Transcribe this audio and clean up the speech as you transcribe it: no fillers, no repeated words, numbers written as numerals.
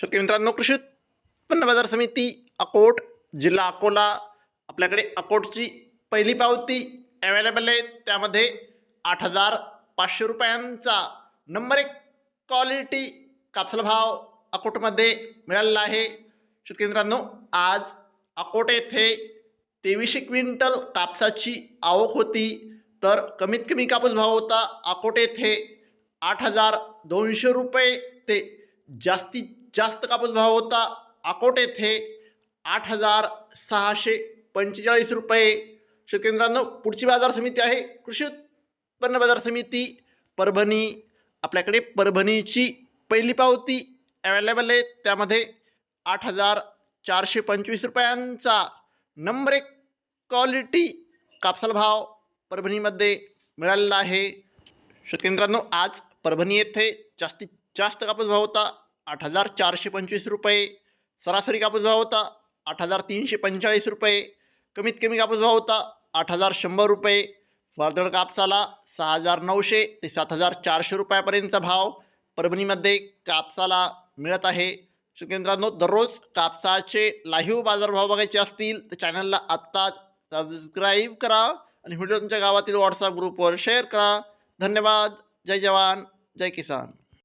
शेतकरी मित्रांनो, कृषी उत्पन्न बाजार समिती अकोट, जिल्हा अकोला, आपल्याकडे अकोटची पहिली पावती अवेलेबल आहे. त्यामध्ये 8,500 रुपयांचा नंबर 1 क्वालिटी कापसाला भाव अकोटमध्ये मिळालेला आहे. शेतकरी मित्रांनो, आज अकोट येथे 2300 क्विंटल कापसाची आवक होती. तर कमीत कमी कापूस भाव होता अकोट येथे 8,200 रुपये ते जास्तीत जास्त कापूस भाव होता अकोट येथे 8,645 रुपये. शेतकरी मित्रांनो, पुढची बाजार समिती आहे कृषी उत्पन्न बाजार समिती परभणी. आपल्याकडे परभणीची पहिली पावती अवेलेबल आहे. त्यामध्ये 8,425 रुपयांचा नंबर 1 क्वालिटी कापसाला भाव परभणीमध्ये मिळालेला आहे. शेतकरी मित्रांनो, आज परभणी येथे जास्तीत जास्त कापूस भाव होता 8,425 रुपये. सरासरी कापूस भाव होता 8,345 रुपये. कमीत कमी कापूस भाव होता 8,100 रुपये. वर्दळ कापसाला 6,900 ते 7,400 रुपयापर्यंतचा भाव परभणीमध्ये कापसाला मिळत आहे. शेतकरी मित्रांनो, दररोज कापसाचे लाईव्ह बाजारभाव बघायचे असतील तर चॅनलला आत्ताच सबस्क्राईब करा आणि व्हिडिओ तुमच्या गावातील व्हॉट्सअप ग्रुपवर शेअर करा. धन्यवाद. जय जवान, जय किसान.